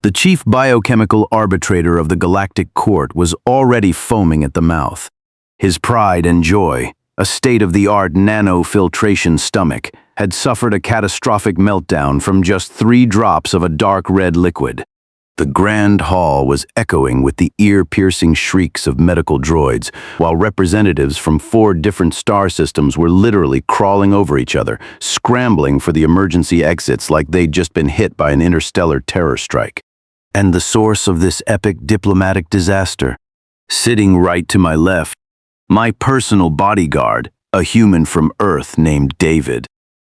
The chief biochemical arbitrator of the Galactic Court was already foaming at the mouth. His pride and joy, a state-of-the-art nano-filtration stomach, had suffered a catastrophic meltdown from just 3 drops of a dark red liquid. The grand hall was echoing with the ear-piercing shrieks of medical droids, while representatives from 4 different star systems were literally crawling over each other, scrambling for the emergency exits like they'd just been hit by an interstellar terror strike. And the source of this epic diplomatic disaster? Sitting right to my left, my personal bodyguard, a human from Earth named David.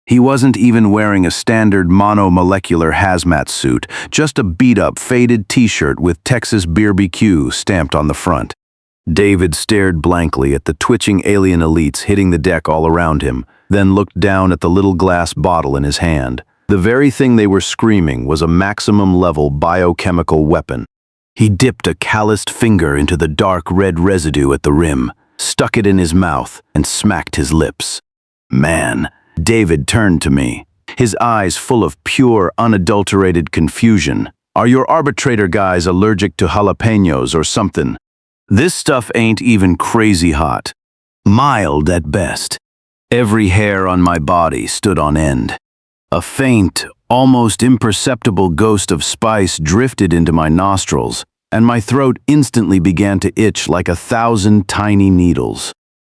He wasn't even wearing a standard monomolecular hazmat suit, just a beat-up, faded t-shirt with Texas BBQ stamped on the front. David stared blankly at the twitching alien elites hitting the deck all around him, then looked down at the little glass bottle in his hand. The very thing they were screaming was a maximum-level biochemical weapon. He dipped a calloused finger into the dark red residue at the rim, stuck it in his mouth, and smacked his lips. Man, David turned to me, his eyes full of pure, unadulterated confusion. Are your arbitrator guys allergic to jalapenos or something? This stuff ain't even crazy hot. Mild at best. Every hair on my body stood on end. A faint, almost imperceptible ghost of spice drifted into my nostrils, and my throat instantly began to itch like 1,000 tiny needles.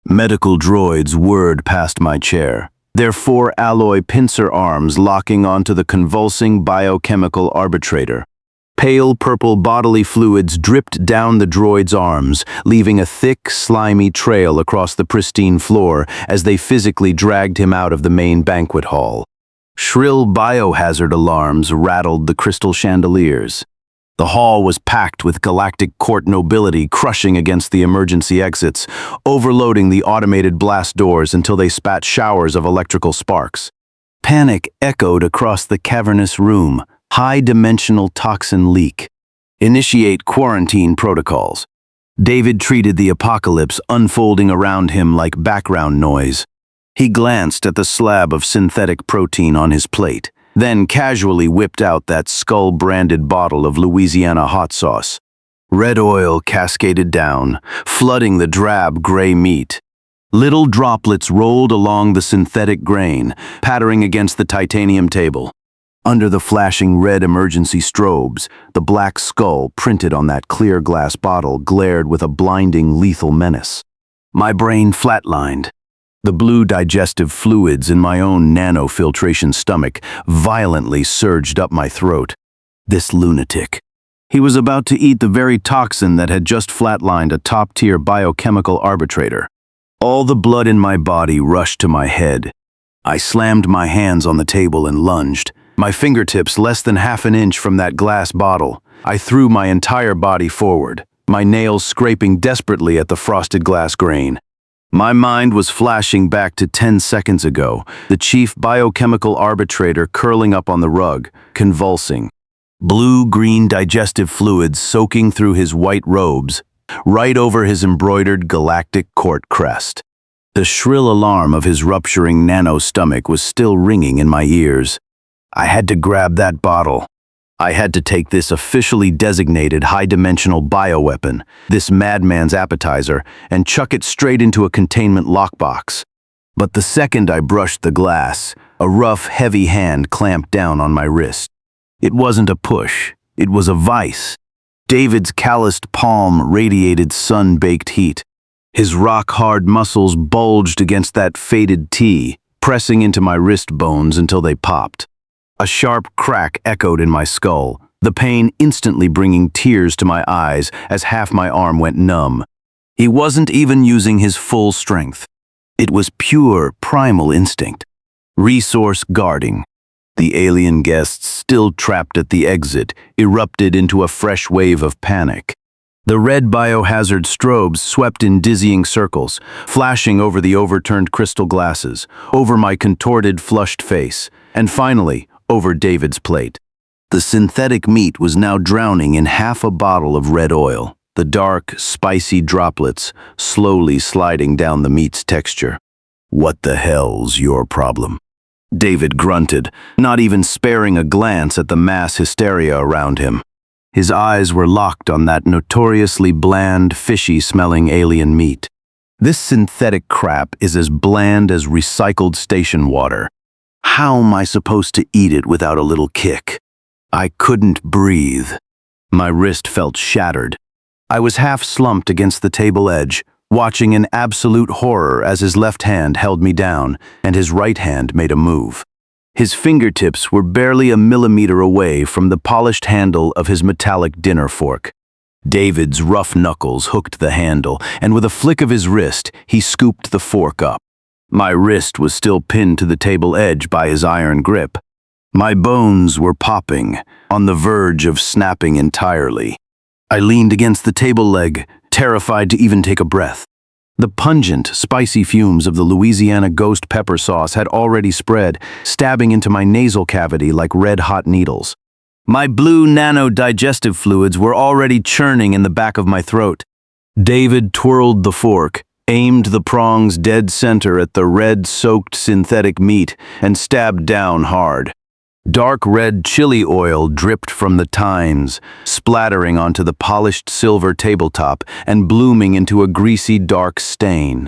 Medical droids whirred past my chair, their 4 alloy pincer arms locking onto the convulsing biochemical arbitrator. Pale purple bodily fluids dripped down the droid's arms, leaving a thick, slimy trail across the pristine floor as they physically dragged him out of the main banquet hall. Shrill biohazard alarms rattled the crystal chandeliers. The hall was packed with Galactic Court nobility crushing against the emergency exits, overloading the automated blast doors until they spat showers of electrical sparks. Panic echoed across the cavernous room. High-dimensional toxin leak. Initiate quarantine protocols. David treated the apocalypse unfolding around him like background noise. He glanced at the slab of synthetic protein on his plate, then casually whipped out that skull-branded bottle of Louisiana hot sauce. Red oil cascaded down, flooding the drab gray meat. Little droplets rolled along the synthetic grain, pattering against the titanium table. Under the flashing red emergency strobes, the black skull printed on that clear glass bottle glared with a blinding, lethal menace. My brain flatlined. The blue digestive fluids in my own nano-filtration stomach violently surged up my throat. This lunatic. He was about to eat the very toxin that had just flatlined a top-tier biochemical arbitrator. All the blood in my body rushed to my head. I slammed my hands on the table and lunged, my fingertips less than half an inch from that glass bottle. I threw my entire body forward, my nails scraping desperately at the frosted glass grain. My mind was flashing back to 10 seconds ago, the chief biochemical arbitrator curling up on the rug, convulsing. Blue-green digestive fluids soaking through his white robes, right over his embroidered Galactic Court crest. The shrill alarm of his rupturing nano-stomach was still ringing in my ears. I had to grab that bottle. I had to take this officially designated high-dimensional bioweapon, this madman's appetizer, and chuck it straight into a containment lockbox. But the second I brushed the glass, a rough, heavy hand clamped down on my wrist. It wasn't a push, it was a vice. David's calloused palm radiated sun-baked heat. His rock-hard muscles bulged against that faded T, pressing into my wrist bones until they popped. A sharp crack echoed in my skull, the pain instantly bringing tears to my eyes as half my arm went numb. He wasn't even using his full strength. It was pure, primal instinct. Resource guarding. The alien guests, still trapped at the exit, erupted into a fresh wave of panic. The red biohazard strobes swept in dizzying circles, flashing over the overturned crystal glasses, over my contorted, flushed face, and finally, over David's plate. The synthetic meat was now drowning in half a bottle of red oil, the dark, spicy droplets slowly sliding down the meat's texture. What the hell's your problem? David grunted, not even sparing a glance at the mass hysteria around him. His eyes were locked on that notoriously bland, fishy-smelling alien meat. This synthetic crap is as bland as recycled station water. How am I supposed to eat it without a little kick? I couldn't breathe. My wrist felt shattered. I was half slumped against the table edge, watching in absolute horror as his left hand held me down and his right hand made a move. His fingertips were barely a millimeter away from the polished handle of his metallic dinner fork. David's rough knuckles hooked the handle, and with a flick of his wrist, he scooped the fork up. My wrist was still pinned to the table edge by his iron grip. My bones were popping, on the verge of snapping entirely. I leaned against the table leg, terrified to even take a breath. The pungent, spicy fumes of the Louisiana ghost pepper sauce had already spread, stabbing into my nasal cavity like red-hot needles. My blue nano-digestive fluids were already churning in the back of my throat. David twirled the fork, aimed the prong's dead center at the red-soaked synthetic meat, and stabbed down hard. Dark red chili oil dripped from the tines, splattering onto the polished silver tabletop and blooming into a greasy dark stain.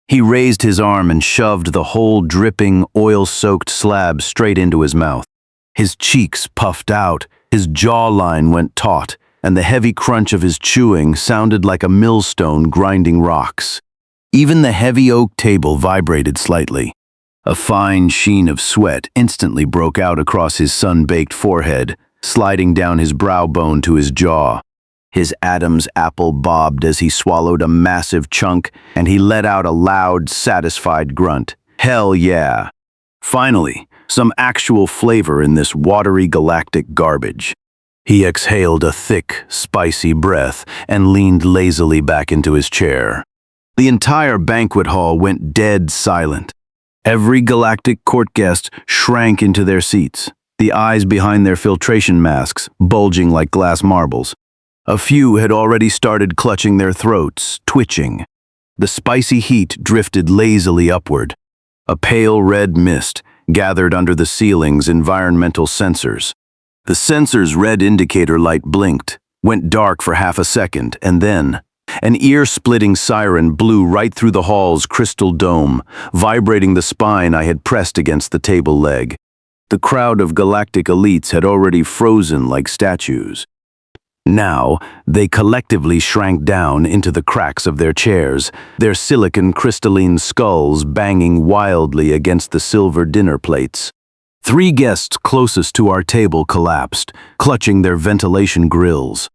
He raised his arm and shoved the whole dripping, oil-soaked slab straight into his mouth. His cheeks puffed out, his jawline went taut, and the heavy crunch of his chewing sounded like a millstone grinding rocks. Even the heavy oak table vibrated slightly. A fine sheen of sweat instantly broke out across his sun-baked forehead, sliding down his brow bone to his jaw. His Adam's apple bobbed as he swallowed a massive chunk, and he let out a loud, satisfied grunt. Hell yeah! Finally, some actual flavor in this watery galactic garbage. He exhaled a thick, spicy breath and leaned lazily back into his chair. The entire banquet hall went dead silent. Every Galactic court guest shrank into their seats, the eyes behind their filtration masks bulging like glass marbles. A few had already started clutching their throats, twitching. The spicy heat drifted lazily upward. A pale red mist gathered under the ceiling's environmental sensors. The sensor's red indicator light blinked, went dark for half a second, and then an ear-splitting siren blew right through the hall's crystal dome, vibrating the spine I had pressed against the table leg. The crowd of galactic elites had already frozen like statues. Now, they collectively shrank down into the cracks of their chairs, their silicon crystalline skulls banging wildly against the silver dinner plates. 3 guests closest to our table collapsed, clutching their ventilation grills.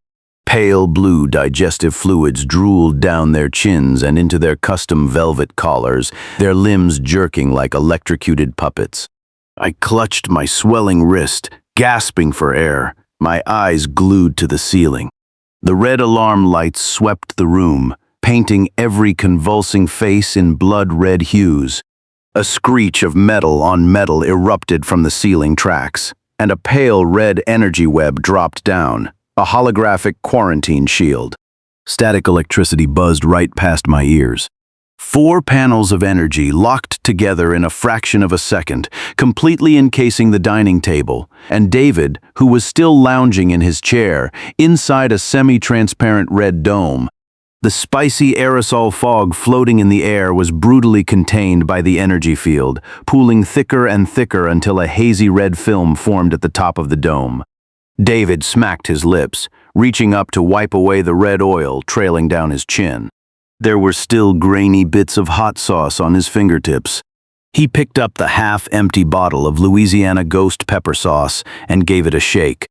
Pale blue digestive fluids drooled down their chins and into their custom velvet collars, their limbs jerking like electrocuted puppets. I clutched my swelling wrist, gasping for air, my eyes glued to the ceiling. The red alarm lights swept the room, painting every convulsing face in blood-red hues. A screech of metal on metal erupted from the ceiling tracks, and a pale red energy web dropped down. A holographic quarantine shield. Static electricity buzzed right past my ears. 4 panels of energy locked together in a fraction of a second, completely encasing the dining table, and David, who was still lounging in his chair, inside a semi-transparent red dome. The spicy aerosol fog floating in the air was brutally contained by the energy field, pooling thicker and thicker until a hazy red film formed at the top of the dome. David smacked his lips, reaching up to wipe away the red oil trailing down his chin. There were still grainy bits of hot sauce on his fingertips. He picked up the half-empty bottle of Louisiana ghost pepper sauce and gave it a shake.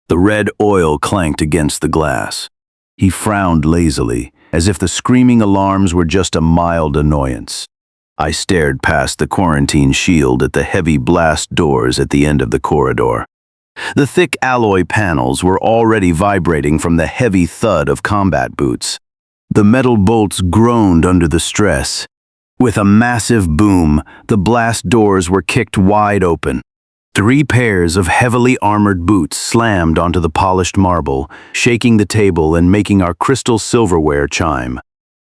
The red oil clanked against the glass. He frowned lazily, as if the screaming alarms were just a mild annoyance. I stared past the quarantine shield at the heavy blast doors at the end of the corridor. The thick alloy panels were already vibrating from the heavy thud of combat boots. The metal bolts groaned under the stress. With a massive boom, the blast doors were kicked wide open. 3 pairs of heavily armored boots slammed onto the polished marble, shaking the table and making our crystal silverware chime.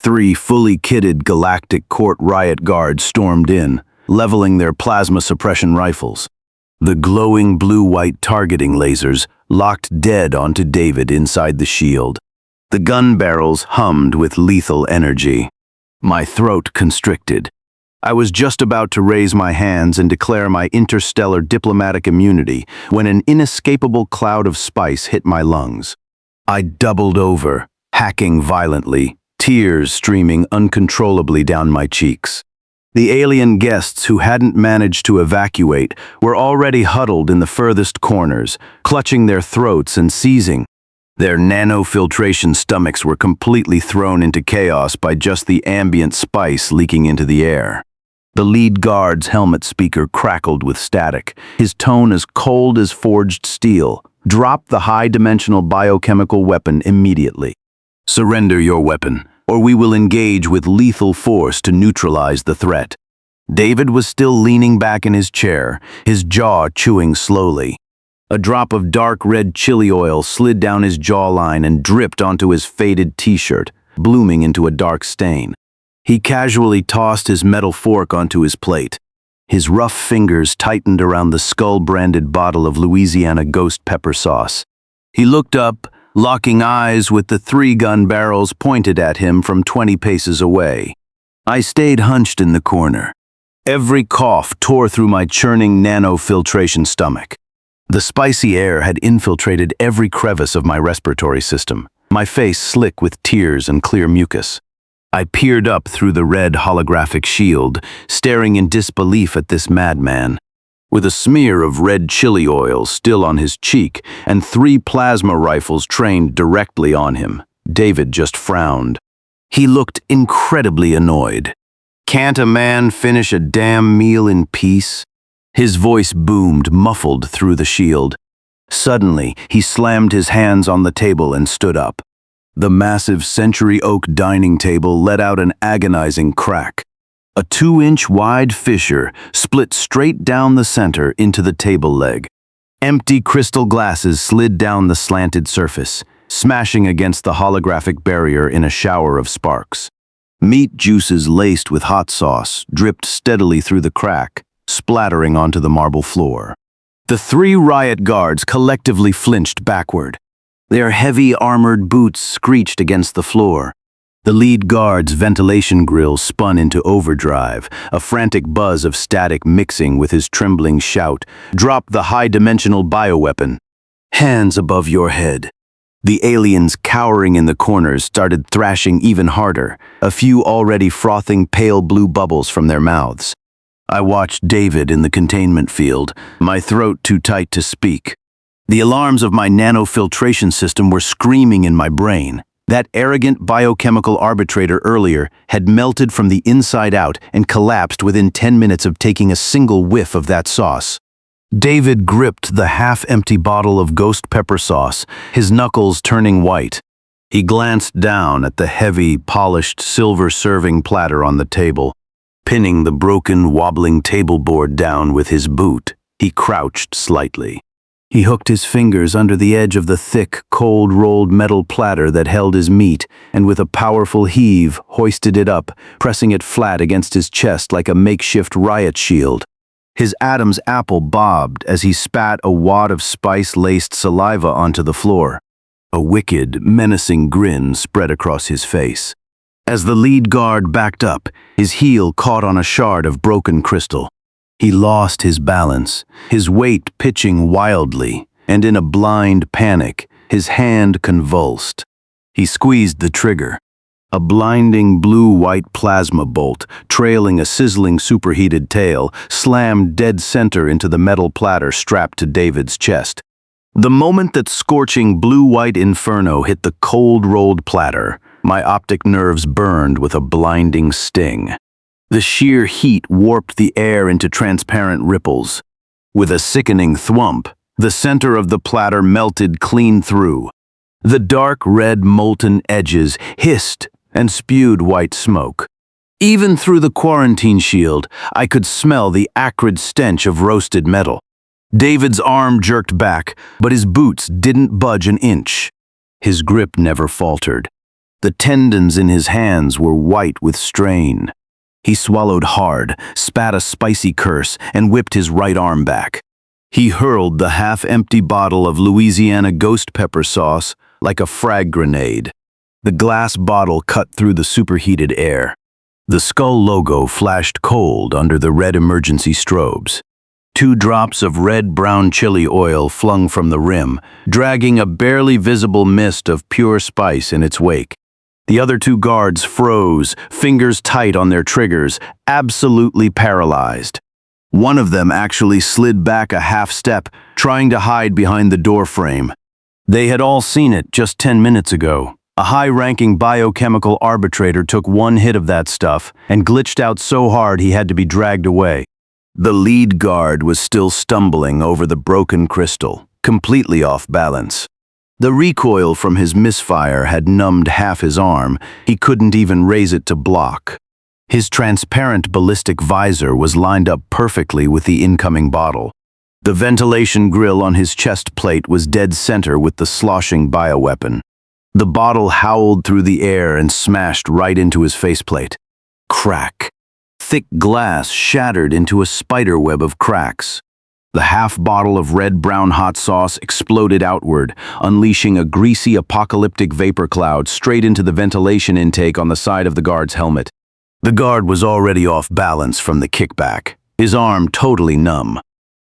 3 fully kitted Galactic Court riot guards stormed in, leveling their plasma suppression rifles. The glowing blue-white targeting lasers locked dead onto David inside the shield. The gun barrels hummed with lethal energy. My throat constricted. I was just about to raise my hands and declare my interstellar diplomatic immunity when an inescapable cloud of spice hit my lungs. I doubled over, hacking violently, tears streaming uncontrollably down my cheeks. The alien guests who hadn't managed to evacuate were already huddled in the furthest corners, clutching their throats and seizing. Their nano-filtration stomachs were completely thrown into chaos by just the ambient spice leaking into the air. The lead guard's helmet speaker crackled with static, his tone as cold as forged steel. Drop the high-dimensional biochemical weapon immediately. Surrender your weapon, or we will engage with lethal force to neutralize the threat. David was still leaning back in his chair, his jaw chewing slowly. A drop of dark red chili oil slid down his jawline and dripped onto his faded t-shirt, blooming into a dark stain. He casually tossed his metal fork onto his plate. His rough fingers tightened around the skull-branded bottle of Louisiana ghost pepper sauce. He looked up, locking eyes with the 3 gun barrels pointed at him from 20 paces away. I stayed hunched in the corner. Every cough tore through my churning nano-filtration stomach. The spicy air had infiltrated every crevice of my respiratory system, my face slick with tears and clear mucus. I peered up through the red holographic shield, staring in disbelief at this madman. With a smear of red chili oil still on his cheek and 3 plasma rifles trained directly on him, David just frowned. He looked incredibly annoyed. "Can't a man finish a damn meal in peace?" His voice boomed, muffled through the shield. Suddenly, he slammed his hands on the table and stood up. The massive century oak dining table let out an agonizing crack. A 2-inch wide fissure split straight down the center into the table leg. Empty crystal glasses slid down the slanted surface, smashing against the holographic barrier in a shower of sparks. Meat juices laced with hot sauce dripped steadily through the crack, splattering onto the marble floor. The 3 riot guards collectively flinched backward. Their heavy armored boots screeched against the floor. The lead guard's ventilation grill spun into overdrive, a frantic buzz of static mixing with his trembling shout, "Drop the high-dimensional bioweapon. Hands above your head." The aliens cowering in the corners started thrashing even harder, a few already frothing pale blue bubbles from their mouths. I watched David in the containment field, my throat too tight to speak. The alarms of my nano-filtration system were screaming in my brain. That arrogant biochemical arbitrator earlier had melted from the inside out and collapsed within 10 minutes of taking a single whiff of that sauce. David gripped the half-empty bottle of ghost pepper sauce, his knuckles turning white. He glanced down at the heavy, polished silver serving platter on the table. Pinning the broken, wobbling tableboard down with his boot, he crouched slightly. He hooked his fingers under the edge of the thick, cold-rolled metal platter that held his meat, and with a powerful heave, hoisted it up, pressing it flat against his chest like a makeshift riot shield. His Adam's apple bobbed as he spat a wad of spice-laced saliva onto the floor. A wicked, menacing grin spread across his face. As the lead guard backed up, his heel caught on a shard of broken crystal. He lost his balance, his weight pitching wildly, and in a blind panic, his hand convulsed. He squeezed the trigger. A blinding blue-white plasma bolt, trailing a sizzling superheated tail, slammed dead center into the metal platter strapped to David's chest. The moment that scorching blue-white inferno hit the cold-rolled platter, my optic nerves burned with a blinding sting. The sheer heat warped the air into transparent ripples. With a sickening thwump, the center of the platter melted clean through. The dark red molten edges hissed and spewed white smoke. Even through the quarantine shield, I could smell the acrid stench of roasted metal. David's arm jerked back, but his boots didn't budge an inch. His grip never faltered. The tendons in his hands were white with strain. He swallowed hard, spat a spicy curse, and whipped his right arm back. He hurled the half-empty bottle of Louisiana ghost pepper sauce like a frag grenade. The glass bottle cut through the superheated air. The skull logo flashed cold under the red emergency strobes. 2 drops of red-brown chili oil flung from the rim, dragging a barely visible mist of pure spice in its wake. The other 2 guards froze, fingers tight on their triggers, absolutely paralyzed. One of them actually slid back a half step, trying to hide behind the door frame. They had all seen it just 10 minutes ago. A high-ranking biochemical arbitrator took 1 hit of that stuff and glitched out so hard he had to be dragged away. The lead guard was still stumbling over the broken crystal, completely off balance. The recoil from his misfire had numbed half his arm. He couldn't even raise it to block. His transparent ballistic visor was lined up perfectly with the incoming bottle. The ventilation grill on his chest plate was dead center with the sloshing bioweapon. The bottle howled through the air and smashed right into his faceplate. Crack. Thick glass shattered into a spiderweb of cracks. The half bottle of red-brown hot sauce exploded outward, unleashing a greasy apocalyptic vapor cloud straight into the ventilation intake on the side of the guard's helmet. The guard was already off balance from the kickback, his arm totally numb.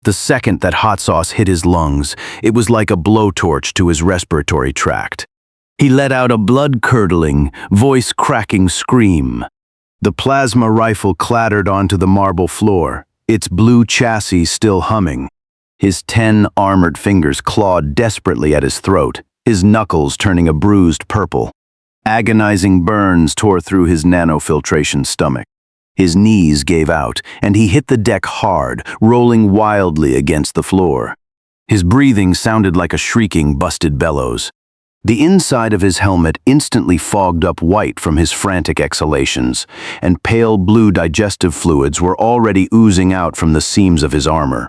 The second that hot sauce hit his lungs, it was like a blowtorch to his respiratory tract. He let out a blood-curdling, voice-cracking scream. The plasma rifle clattered onto the marble floor, its blue chassis still humming. His 10 armored fingers clawed desperately at his throat, his knuckles turning a bruised purple. Agonizing burns tore through his nano-filtration stomach. His knees gave out, and he hit the deck hard, rolling wildly against the floor. His breathing sounded like a shrieking, busted bellows. The inside of his helmet instantly fogged up white from his frantic exhalations, and pale blue digestive fluids were already oozing out from the seams of his armor.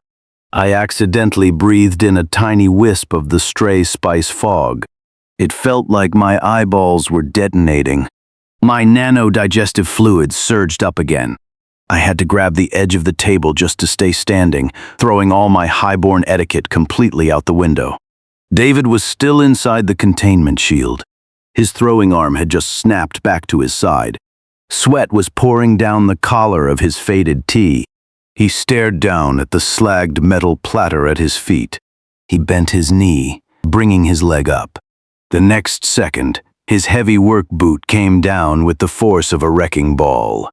I accidentally breathed in a tiny wisp of the stray spice fog. It felt like my eyeballs were detonating. My nano-digestive fluids surged up again. I had to grab the edge of the table just to stay standing, throwing all my highborn etiquette completely out the window. David was still inside the containment shield. His throwing arm had just snapped back to his side. Sweat was pouring down the collar of his faded tee. He stared down at the slagged metal platter at his feet. He bent his knee, bringing his leg up. The next second, his heavy work boot came down with the force of a wrecking ball.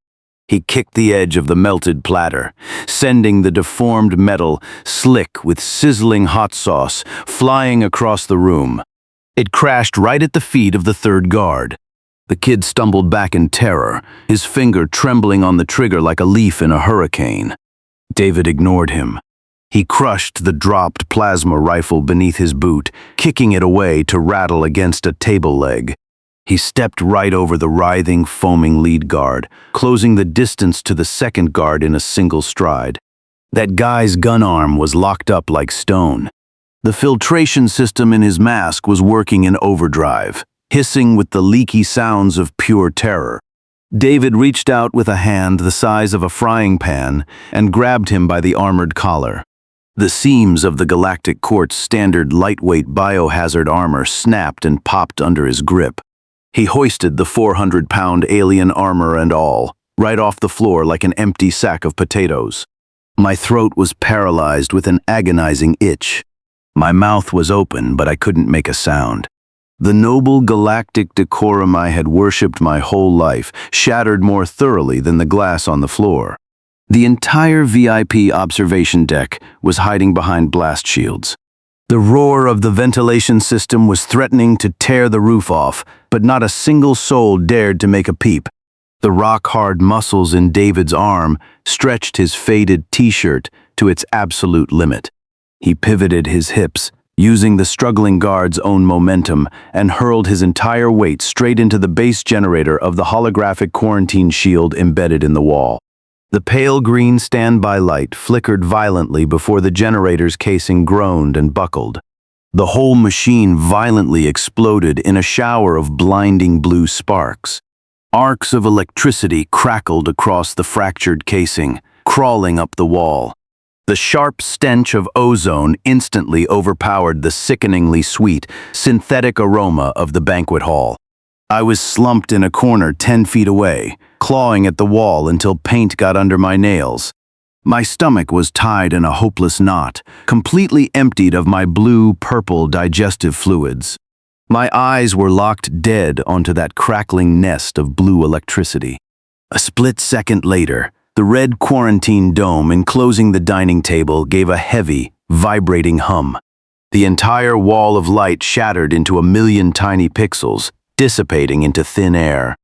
He kicked the edge of the melted platter, sending the deformed metal, slick with sizzling hot sauce, flying across the room. It crashed right at the feet of the 3rd guard. The kid stumbled back in terror, his finger trembling on the trigger like a leaf in a hurricane. David ignored him. He crushed the dropped plasma rifle beneath his boot, kicking it away to rattle against a table leg. He stepped right over the writhing, foaming lead guard, closing the distance to the 2nd guard in a single stride. That guy's gun arm was locked up like stone. The filtration system in his mask was working in overdrive, hissing with the leaky sounds of pure terror. David reached out with a hand the size of a frying pan and grabbed him by the armored collar. The seams of the Galactic Court's standard lightweight biohazard armor snapped and popped under his grip. He hoisted the 400-pound alien armor and all, right off the floor like an empty sack of potatoes. My throat was paralyzed with an agonizing itch. My mouth was open, but I couldn't make a sound. The noble galactic decorum I had worshipped my whole life shattered more thoroughly than the glass on the floor. The entire VIP observation deck was hiding behind blast shields. The roar of the ventilation system was threatening to tear the roof off, but not a single soul dared to make a peep. The rock-hard muscles in David's arm stretched his faded t-shirt to its absolute limit. He pivoted his hips, using the struggling guard's own momentum, and hurled his entire weight straight into the base generator of the holographic quarantine shield embedded in the wall. The pale green standby light flickered violently before the generator's casing groaned and buckled. The whole machine violently exploded in a shower of blinding blue sparks. Arcs of electricity crackled across the fractured casing, crawling up the wall. The sharp stench of ozone instantly overpowered the sickeningly sweet, synthetic aroma of the banquet hall. I was slumped in a corner 10 feet away, clawing at the wall until paint got under my nails. My stomach was tied in a hopeless knot, completely emptied of my blue-purple digestive fluids. My eyes were locked dead onto that crackling nest of blue electricity. A split second later, the red quarantine dome enclosing the dining table gave a heavy, vibrating hum. The entire wall of light shattered into a million tiny pixels, dissipating into thin air.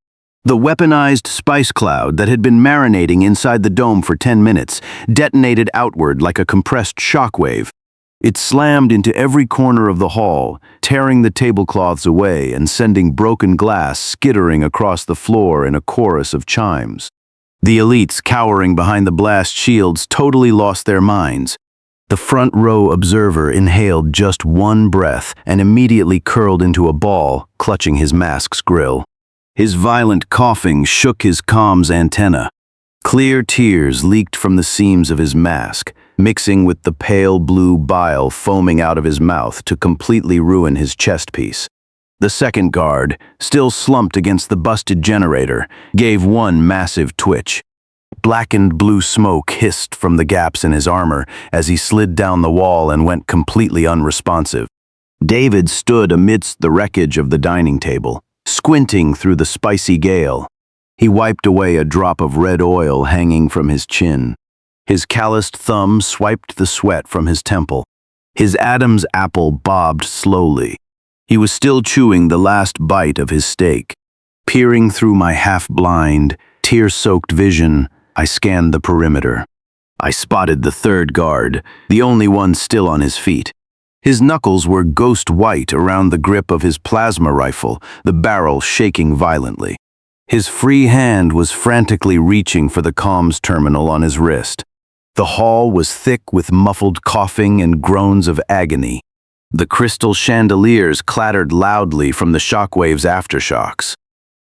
The weaponized spice cloud that had been marinating inside the dome for 10 minutes detonated outward like a compressed shockwave. It slammed into every corner of the hall, tearing the tablecloths away and sending broken glass skittering across the floor in a chorus of chimes. The elites cowering behind the blast shields totally lost their minds. The front row observer inhaled just one breath and immediately curled into a ball, clutching his mask's grill. His violent coughing shook his comms antenna. Clear tears leaked from the seams of his mask, mixing with the pale blue bile foaming out of his mouth to completely ruin his chest piece. The second guard, still slumped against the busted generator, gave one massive twitch. Blackened blue smoke hissed from the gaps in his armor as he slid down the wall and went completely unresponsive. David stood amidst the wreckage of the dining table, squinting through the spicy gale. He wiped away a drop of red oil hanging from his chin. His calloused thumb swiped the sweat from his temple. His Adam's apple bobbed slowly. He was still chewing the last bite of his steak. Peering through my half-blind, tear-soaked vision, I scanned the perimeter. I spotted the third guard, the only one still on his feet. His knuckles were ghost white around the grip of his plasma rifle, the barrel shaking violently. His free hand was frantically reaching for the comms terminal on his wrist. The hall was thick with muffled coughing and groans of agony. The crystal chandeliers clattered loudly from the shockwave's aftershocks.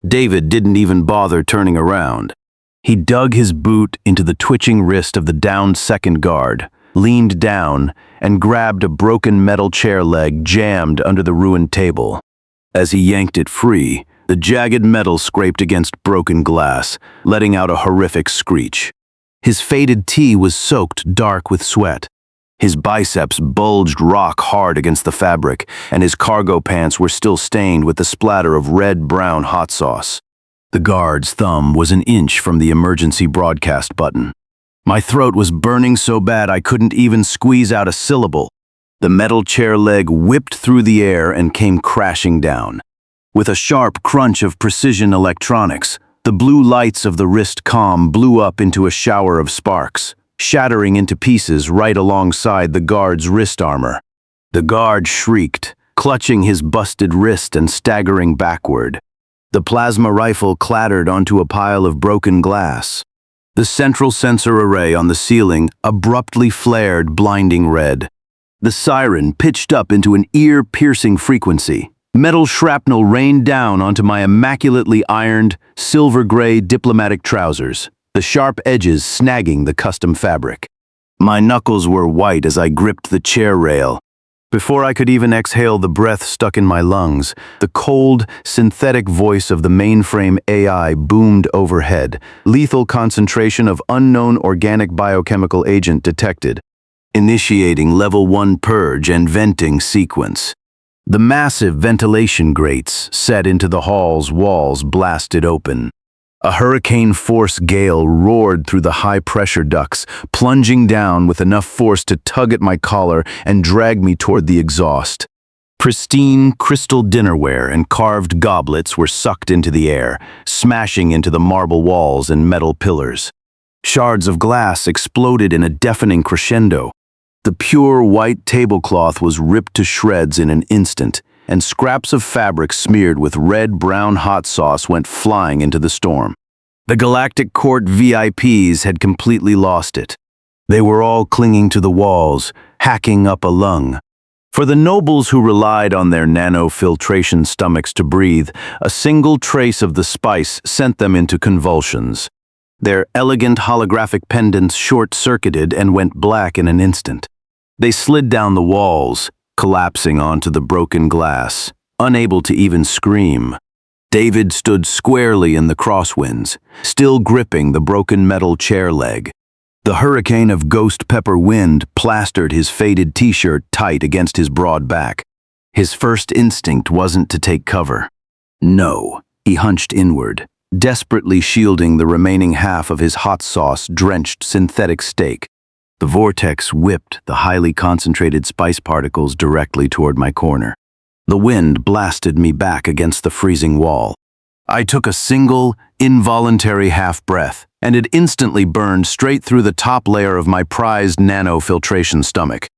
David didn't even bother turning around. He dug his boot into the twitching wrist of the downed second guard, leaned down, and grabbed a broken metal chair leg jammed under the ruined table. As he yanked it free, the jagged metal scraped against broken glass, letting out a horrific screech. His faded tee was soaked dark with sweat. His biceps bulged rock hard against the fabric, and his cargo pants were still stained with the splatter of red-brown hot sauce. The guard's thumb was an inch from the emergency broadcast button. My throat was burning so bad I couldn't even squeeze out a syllable. The metal chair leg whipped through the air and came crashing down. With a sharp crunch of precision electronics, the blue lights of the wrist comm blew up into a shower of sparks, shattering into pieces right alongside the guard's wrist armor. The guard shrieked, clutching his busted wrist and staggering backward. The plasma rifle clattered onto a pile of broken glass. The central sensor array on the ceiling abruptly flared blinding red. The siren pitched up into an ear-piercing frequency. Metal shrapnel rained down onto my immaculately ironed, silver-gray diplomatic trousers, the sharp edges snagging the custom fabric. My knuckles were white as I gripped the chair rail. Before I could even exhale the breath stuck in my lungs, the cold, synthetic voice of the mainframe AI boomed overhead. Lethal concentration of unknown organic biochemical agent detected. Initiating level 1 purge and venting sequence. The massive ventilation grates set into the hall's walls blasted open. A hurricane-force gale roared through the high-pressure ducts, plunging down with enough force to tug at my collar and drag me toward the exhaust. Pristine crystal dinnerware and carved goblets were sucked into the air, smashing into the marble walls and metal pillars. Shards of glass exploded in a deafening crescendo. The pure white tablecloth was ripped to shreds in an instant, and scraps of fabric smeared with red-brown hot sauce went flying into the storm. The Galactic Court VIPs had completely lost it. They were all clinging to the walls, hacking up a lung. For the nobles who relied on their nano-filtration stomachs to breathe, a single trace of the spice sent them into convulsions. Their elegant holographic pendants short-circuited and went black in an instant. They slid down the walls, collapsing onto the broken glass, unable to even scream. David stood squarely in the crosswinds, still gripping the broken metal chair leg. The hurricane of ghost pepper wind plastered his faded t-shirt tight against his broad back. His first instinct wasn't to take cover. No, he hunched inward, desperately shielding the remaining half of his hot sauce-drenched synthetic steak. The vortex whipped the highly concentrated spice particles directly toward my corner. The wind blasted me back against the freezing wall. I took a single, involuntary half-breath, and it instantly burned straight through the top layer of my prized nano-filtration stomach.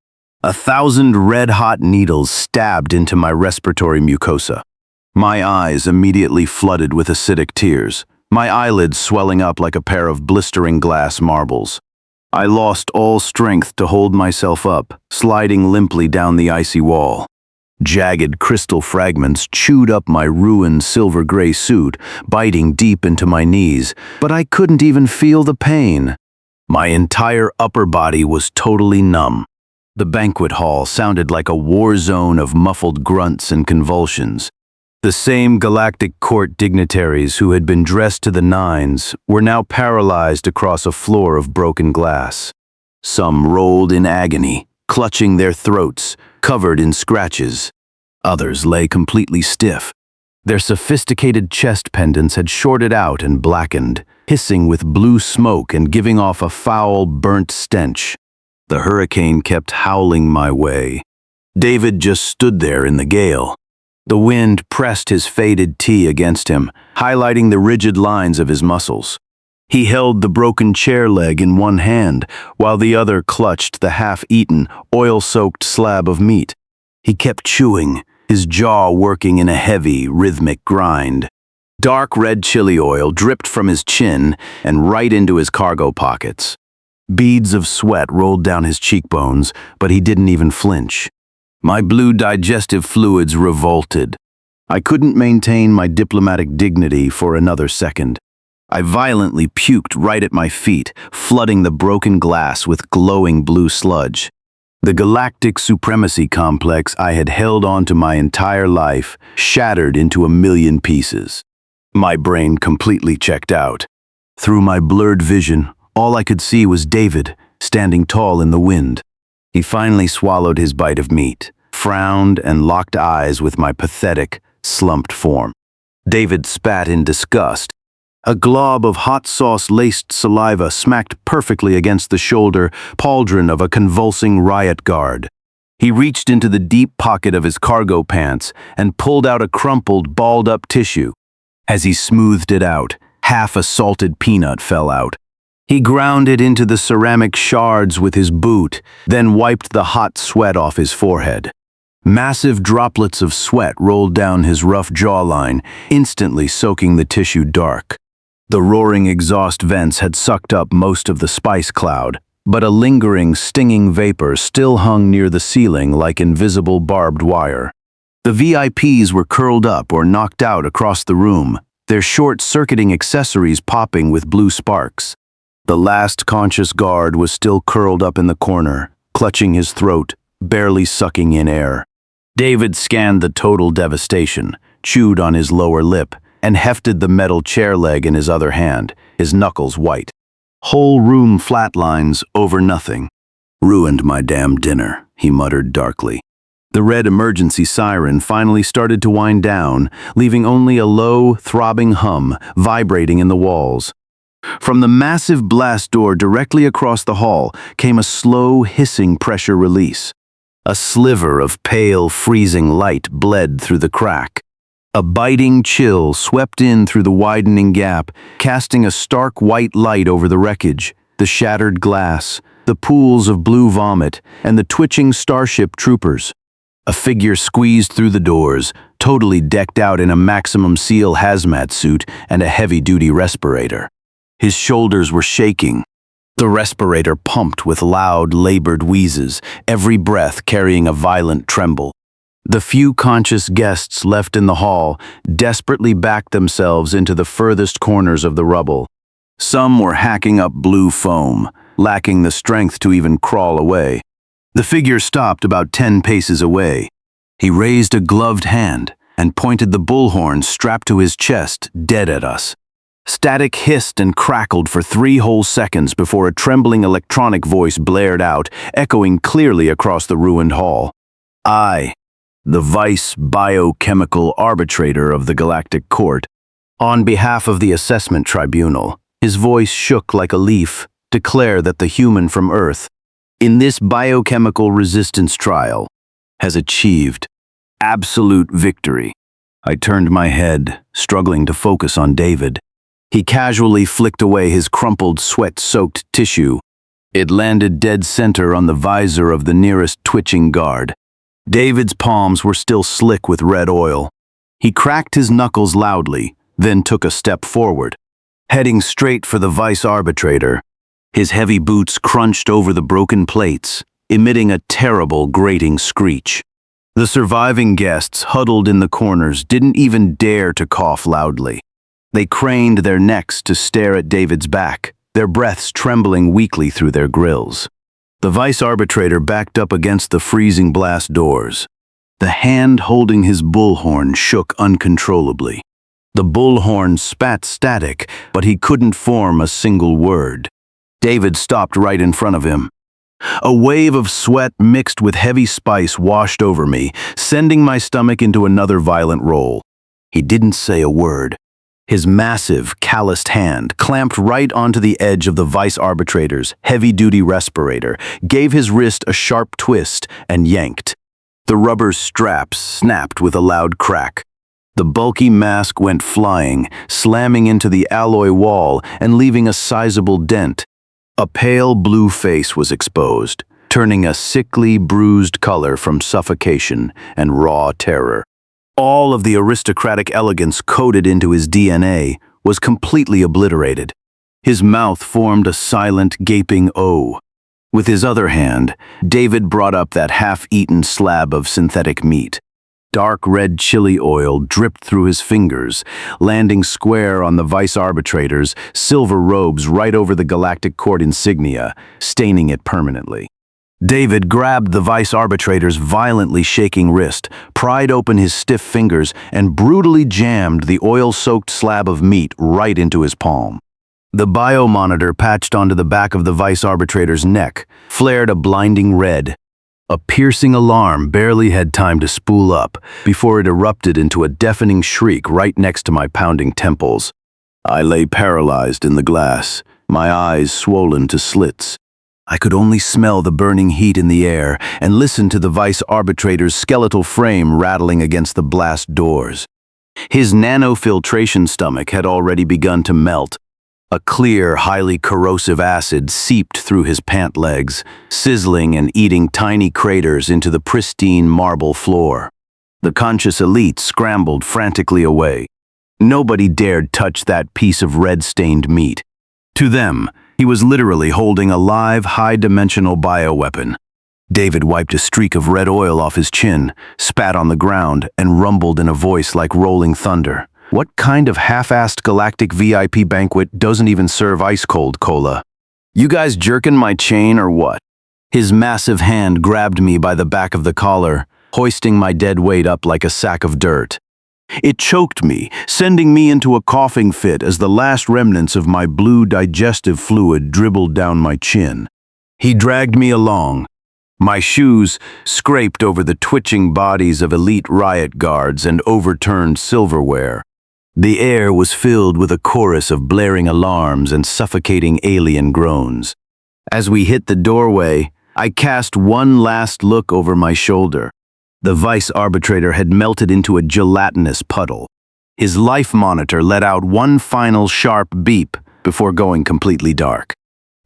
1,000 red-hot needles stabbed into my respiratory mucosa. My eyes immediately flooded with acidic tears, my eyelids swelling up like a pair of blistering glass marbles. I lost all strength to hold myself up, sliding limply down the icy wall. Jagged crystal fragments chewed up my ruined silver-gray suit, biting deep into my knees, but I couldn't even feel the pain. My entire upper body was totally numb. The banquet hall sounded like a war zone of muffled grunts and convulsions. The same Galactic court dignitaries who had been dressed to the nines were now paralyzed across a floor of broken glass. Some rolled in agony, clutching their throats, covered in scratches. Others lay completely stiff. Their sophisticated chest pendants had shorted out and blackened, hissing with blue smoke and giving off a foul, burnt stench. The hurricane kept howling my way. David just stood there in the gale. The wind pressed his faded tee against him, highlighting the rigid lines of his muscles. He held the broken chair leg in one hand, while the other clutched the half-eaten, oil-soaked slab of meat. He kept chewing, his jaw working in a heavy, rhythmic grind. Dark red chili oil dripped from his chin and right into his cargo pockets. Beads of sweat rolled down his cheekbones, but he didn't even flinch. My blue digestive fluids revolted. I couldn't maintain my diplomatic dignity for another second. I violently puked right at my feet, flooding the broken glass with glowing blue sludge. The galactic supremacy complex I had held onto my entire life shattered into a million pieces. My brain completely checked out. Through my blurred vision, all I could see was David, standing tall in the wind. He finally swallowed his bite of meat, frowned and locked eyes with my pathetic, slumped form. David spat in disgust. A glob of hot sauce-laced saliva smacked perfectly against the shoulder pauldron of a convulsing riot guard. He reached into the deep pocket of his cargo pants and pulled out a crumpled, balled-up tissue. As he smoothed it out, half a salted peanut fell out. He ground it into the ceramic shards with his boot, then wiped the hot sweat off his forehead. Massive droplets of sweat rolled down his rough jawline, instantly soaking the tissue dark. The roaring exhaust vents had sucked up most of the spice cloud, but a lingering, stinging vapor still hung near the ceiling like invisible barbed wire. The VIPs were curled up or knocked out across the room, their short-circuiting accessories popping with blue sparks. The last conscious guard was still curled up in the corner, clutching his throat, barely sucking in air. David scanned the total devastation, chewed on his lower lip, and hefted the metal chair leg in his other hand, his knuckles white. Whole room flatlines over nothing. Ruined my damn dinner, he muttered darkly. The red emergency siren finally started to wind down, leaving only a low, throbbing hum vibrating in the walls. From the massive blast door directly across the hall came a slow, hissing pressure release. A sliver of pale, freezing light bled through the crack. A biting chill swept in through the widening gap, casting a stark white light over the wreckage, the shattered glass, the pools of blue vomit, and the twitching starship troopers. A figure squeezed through the doors, totally decked out in a maximum seal hazmat suit and a heavy-duty respirator. His shoulders were shaking. The respirator pumped with loud, labored wheezes, every breath carrying a violent tremble. The few conscious guests left in the hall desperately backed themselves into the furthest corners of the rubble. Some were hacking up blue foam, lacking the strength to even crawl away. The figure stopped about 10 paces away. He raised a gloved hand and pointed the bullhorn strapped to his chest dead at us. Static hissed and crackled for 3 whole seconds before a trembling electronic voice blared out, echoing clearly across the ruined hall. I, the vice biochemical arbitrator of the Galactic Court, on behalf of the assessment tribunal, his voice shook like a leaf, declare that the human from Earth, in this biochemical resistance trial, has achieved absolute victory. I turned my head, struggling to focus on David. He casually flicked away his crumpled, sweat-soaked tissue. It landed dead center on the visor of the nearest twitching guard. David's palms were still slick with red oil. He cracked his knuckles loudly, then took a step forward, heading straight for the vice arbitrator. His heavy boots crunched over the broken plates, emitting a terrible, grating screech. The surviving guests, huddled in the corners, didn't even dare to cough loudly. They craned their necks to stare at David's back, their breaths trembling weakly through their grills. The vice arbitrator backed up against the freezing blast doors. The hand holding his bullhorn shook uncontrollably. The bullhorn spat static, but he couldn't form a single word. David stopped right in front of him. A wave of sweat mixed with heavy spice washed over me, sending my stomach into another violent roll. He didn't say a word. His massive, calloused hand, clamped right onto the edge of the vice arbitrator's heavy-duty respirator, gave his wrist a sharp twist and yanked. The rubber straps snapped with a loud crack. The bulky mask went flying, slamming into the alloy wall and leaving a sizable dent. A pale blue face was exposed, turning a sickly, bruised color from suffocation and raw terror. All of the aristocratic elegance coded into his DNA was completely obliterated. His mouth formed a silent, gaping O. With his other hand, David brought up that half-eaten slab of synthetic meat. Dark red chili oil dripped through his fingers, landing square on the vice arbitrator's silver robes right over the Galactic Court insignia, staining it permanently. David grabbed the vice arbitrator's violently shaking wrist, pried open his stiff fingers, and brutally jammed the oil-soaked slab of meat right into his palm. The biomonitor patched onto the back of the vice arbitrator's neck, flared a blinding red. A piercing alarm barely had time to spool up before it erupted into a deafening shriek right next to my pounding temples. I lay paralyzed in the glass, my eyes swollen to slits. I could only smell the burning heat in the air and listen to the vice arbitrator's skeletal frame rattling against the blast doors. His nano-filtration stomach had already begun to melt. A clear, highly corrosive acid seeped through his pant legs, sizzling and eating tiny craters into the pristine marble floor. The conscious elite scrambled frantically away. Nobody dared touch that piece of red-stained meat. To them, he was literally holding a live, high-dimensional bioweapon. David wiped a streak of red oil off his chin, spat on the ground, and rumbled in a voice like rolling thunder. What kind of half-assed galactic VIP banquet doesn't even serve ice-cold cola? You guys jerking my chain or what? His massive hand grabbed me by the back of the collar, hoisting my dead weight up like a sack of dirt. It choked me, sending me into a coughing fit as the last remnants of my blue digestive fluid dribbled down my chin. He dragged me along. My shoes scraped over the twitching bodies of elite riot guards and overturned silverware. The air was filled with a chorus of blaring alarms and suffocating alien groans. As we hit the doorway, I cast one last look over my shoulder. The vice arbitrator had melted into a gelatinous puddle. His life monitor let out one final sharp beep before going completely dark.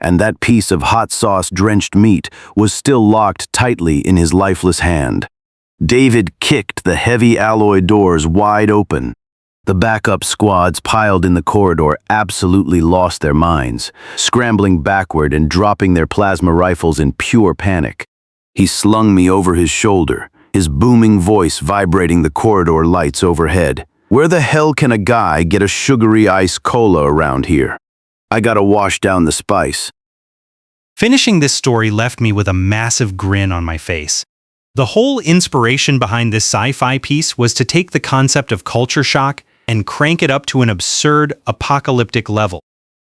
And that piece of hot sauce-drenched meat was still locked tightly in his lifeless hand. David kicked the heavy alloy doors wide open. The backup squads piled in the corridor absolutely lost their minds, scrambling backward and dropping their plasma rifles in pure panic. He slung me over his shoulder, his booming voice vibrating the corridor lights overhead. Where the hell can a guy get a sugary ice cola around here? I gotta wash down the spice. Finishing this story left me with a massive grin on my face. The whole inspiration behind this sci-fi piece was to take the concept of culture shock and crank it up to an absurd, apocalyptic level.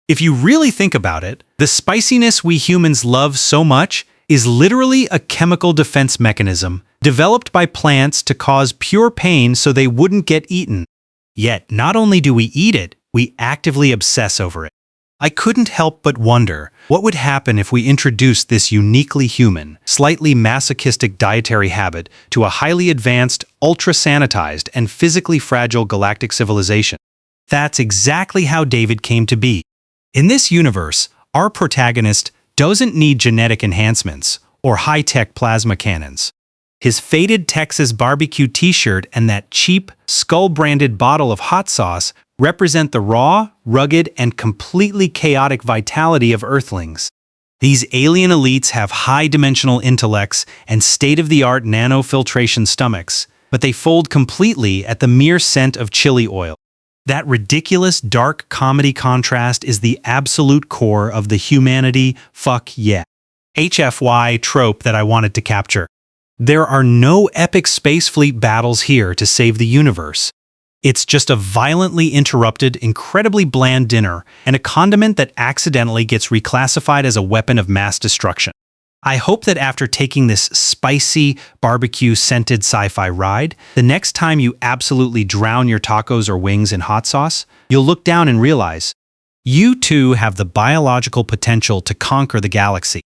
If you really think about it, the spiciness we humans love so much is literally a chemical defense mechanism developed by plants to cause pure pain so they wouldn't get eaten. Yet, not only do we eat it, we actively obsess over it. I couldn't help but wonder what would happen if we introduced this uniquely human, slightly masochistic dietary habit to a highly advanced, ultra-sanitized, and physically fragile galactic civilization. That's exactly how David came to be. In this universe, our protagonist doesn't need genetic enhancements or high-tech plasma cannons. His faded Texas barbecue t-shirt and that cheap, skull-branded bottle of hot sauce represent the raw, rugged, and completely chaotic vitality of Earthlings. These alien elites have high-dimensional intellects and state-of-the-art nano-filtration stomachs, but they fold completely at the mere scent of chili oil. That ridiculous, dark comedy contrast is the absolute core of the humanity, fuck yeah, HFY trope that I wanted to capture. There are no epic space fleet battles here to save the universe. It's just a violently interrupted, incredibly bland dinner and a condiment that accidentally gets reclassified as a weapon of mass destruction. I hope that after taking this spicy, barbecue-scented sci-fi ride, the next time you absolutely drown your tacos or wings in hot sauce, you'll look down and realize you too have the biological potential to conquer the galaxy.